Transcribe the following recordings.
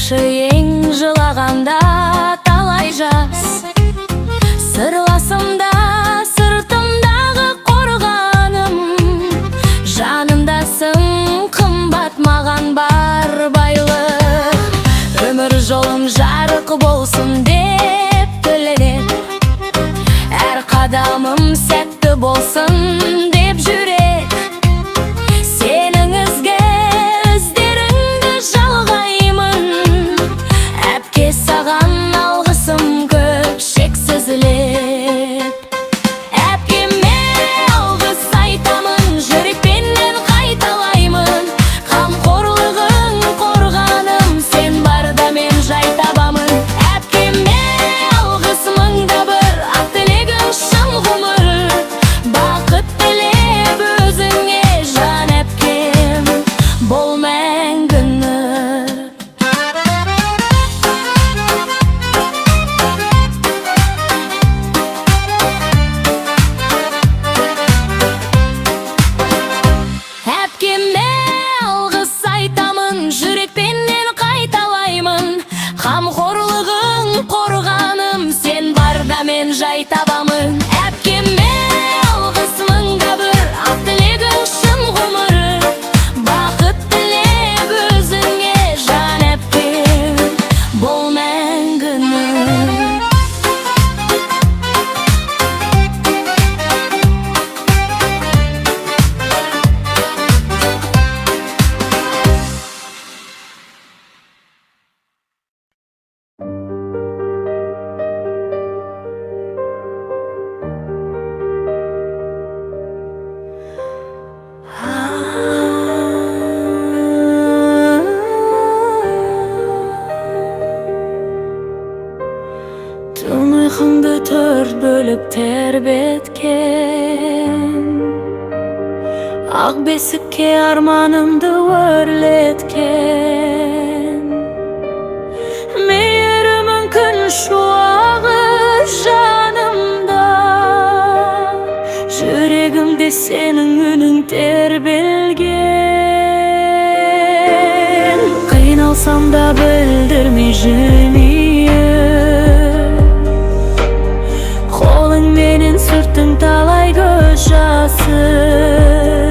каршы ең жылағанда талай жас. Сырласымда сыртымдағы қорғаным, жанымдасың қымбат маған бар байлық. Өмір жолым жарық болсын деп тіленем, әр қадамым сәтті болсын деп жүрек. Сенің ізгі іздеріңді жалғаймын, әпке саған алғысым көп шексізлеп. Әпкеме алғыс айтамын, жүрекпенен қайталаймын. Қамқорлығың қорғаным, сен барда мен жай табамын. Әпкеме алғыс мыңда бір, ақ тілегім шын ғұмыр. Бақыт тілеп өзіңе жан әпкем, бол мәңгіні. Әпкеме алғыс айтамын, жүрекпенен қайталаймын. Қамқорлығың қорғаным, сен барда мен жай табамын. Әпкеме алғыс мыңда бір, ақ тілегім шын ғұмыр. Бақыт тілеп өзіңе жан әпкем, бол мәңгіні. Түн ұйқыңды төрт бөліп тербеткен, ақ бесікке арманымды өрлеткен. Мейірімің күн шуағы жанымда, жүрегімде сенің үнің тербелген. Қиналсам да білдірмей жымиып, қолыңменен сүрттің талай көз жасын.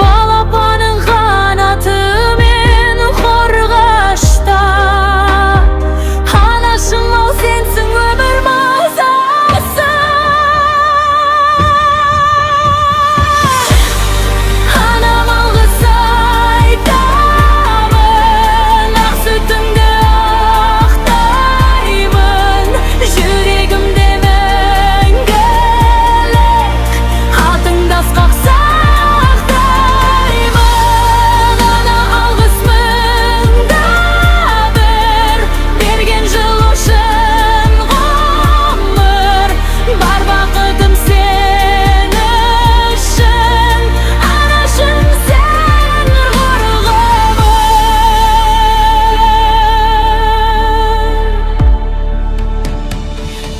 Балапаның қанатымен қорғашта, анашым ау сенсің өмір мазасы. Анам алғыс айтамын, ақ сүтіңді ақтаймын. Жүрегімде мәңгілік атыңды асқақ сақтаймын. Ана алғыс мыңда бір, берген жылу шын ғұмыр. Бар бақытым сен үшін, анашым сен қорғамын.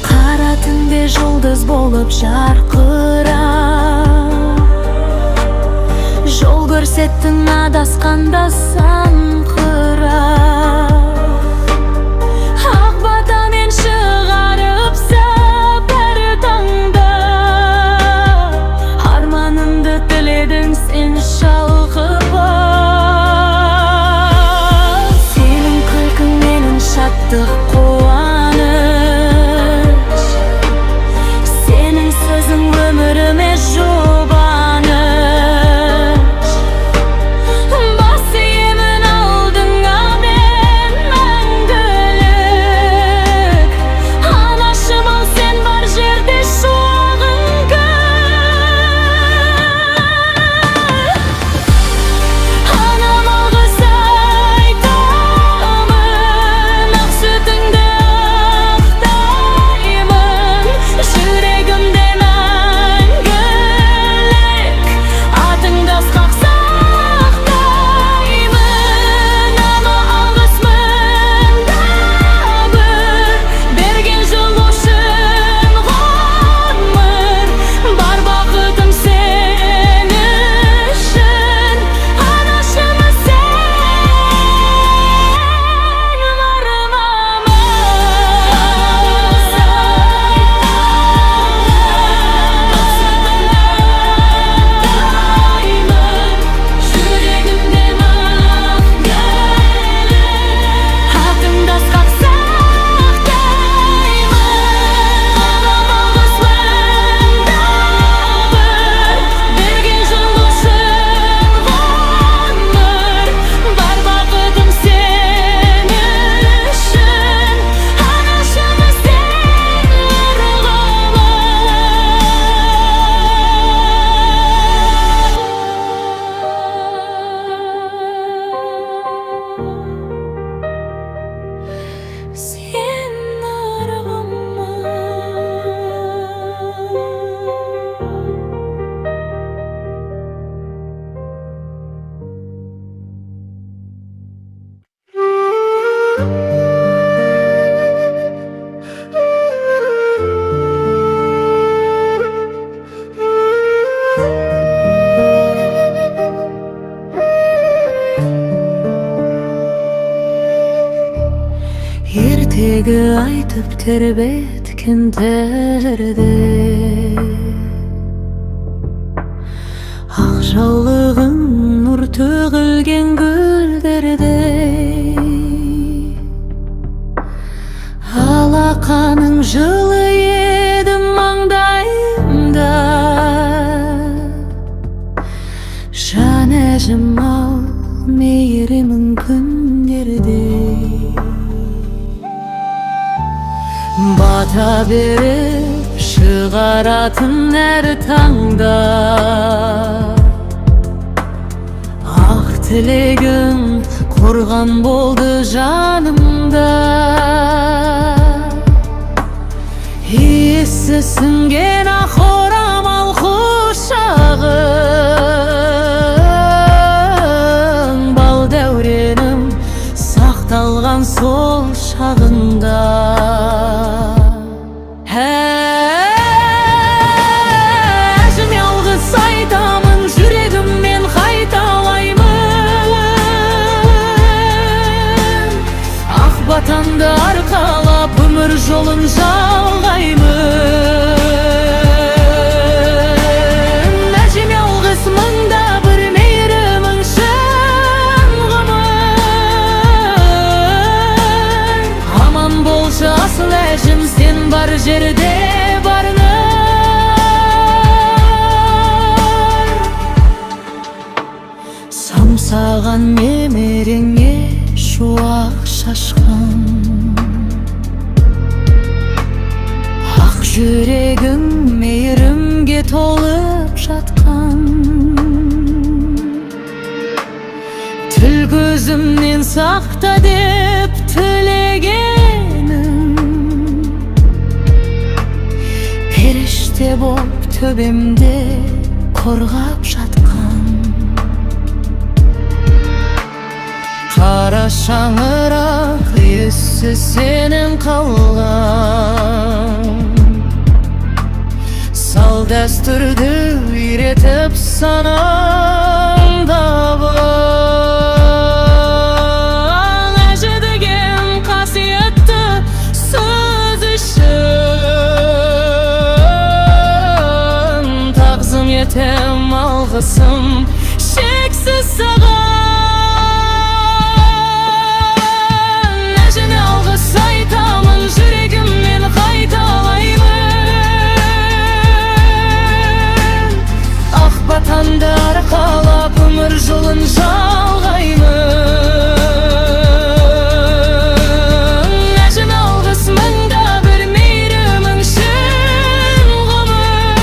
Қара түнде жұлдыз болып жарқырап, жол көрсеттің адасқанда санқырап. Ақ батамен шығарып сапар таңда, арманымды тіледің сен шалқып. Сенің күлкің менің шаттық қуаныш, сенің сөзің өміріме жұбаныш. Бас иемін батып тербеткен терде, ақ жаулығың нұр төгілген гүлдердей, алақаның жылы еді маңдайымда. Жан әжім ау мейірімің күндердей, бата беріп шығаратын әр таңда, ақ тілегің қорған болды жанымда. Иісі сіңген ақ орамал құшағың, бал дәуренім сақталған сол шағында. Әжім ялғыз айтамын, жүрегіммен қайталаймын, ақ батанды арқалап өмір жолын жалғаймын. Әжем ялғыз мыңда бір мейірімің шын ғұмыр, аман болшы асыл әжім, сен бар жерде барыныр. Самсаған немереңе шуақ шашқан, ақ жүрегің мейірімге толып жатқан. Тіл көзімнен сақта деп тілегенім, періште боп төбемде қорғап жатқан. Қара шаңырақ иісі сенен қалған, сал дәстүрді үйретіп санамда бар. Әже деген қасиетті сөз үшін тағзым етем алғысым шексіз саған. Әжеме алғыс айтамын, жүрегіммен қайталаймын, ақ батанды арқалап өмір жолын жалғаймын. Әжеме алғыс мыңда бір мейірімің шын ғұмыр,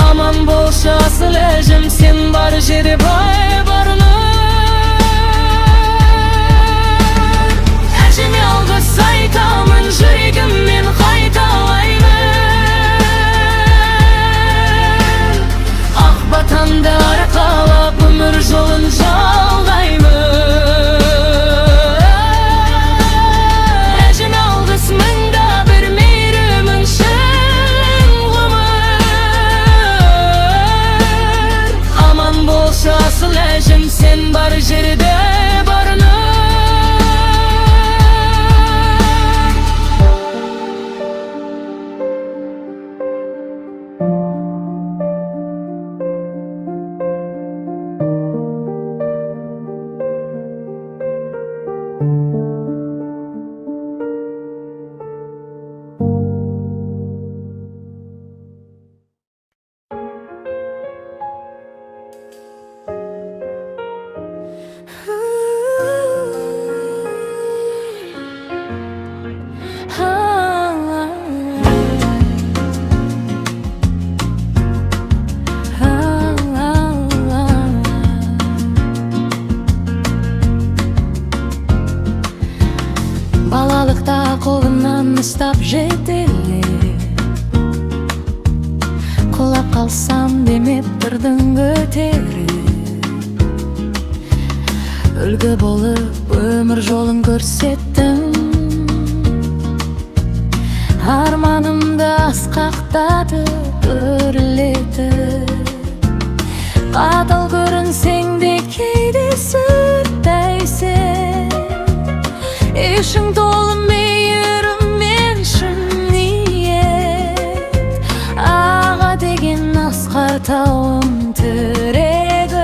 аман болшы асыл әжім, сен бар жерде бай барыныр. Әжеме алғыс айтамын, жүрегіммен қайталаймын, ақ батанды арқалап өмір жолын жалғаймын. Әжеме алғыс мыңда бір мейірімің шын ғұмыр, аман болшы асыл әжім, сен бар жерде барыныр. Балалықта қолымнан ұстап жетелеп, құлап қалсам демеп тұрдың көтеріп, үлгі болып өмір жолын көрсеттім. Арманымды асқақтатып өрлетіп, қатал көрінсең де кейде сүттейсің. Сүйішің толы мейірім мен шын ниет, аға деген асқар тауым тірегім.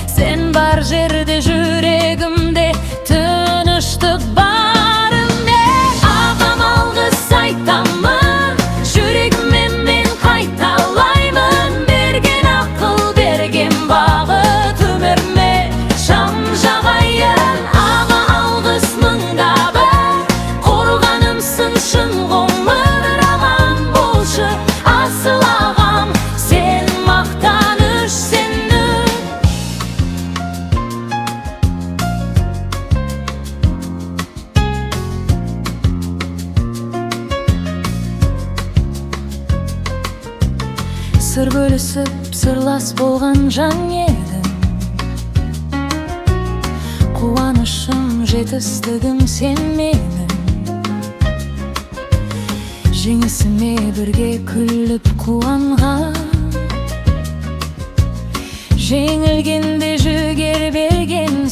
Сен бар жерде жүрегімде тыныштық барымен. Ағам алғыс айтамын, жүрегіме мен қайталаймын. Берген ақыл, берген бағыт өміріме шам жағайын. Аға алғыс мыңда бір, қорғанымсың шын ғұмыр. Ағам болшы асыл ағам, сен мақтаныш сенің. Сыр бөлісіп, сырлас болған жан едің. Қуанышым, жетістігім сен менің. Жеңісіме бірге күліп қуанған, жеңілгенде жігер берген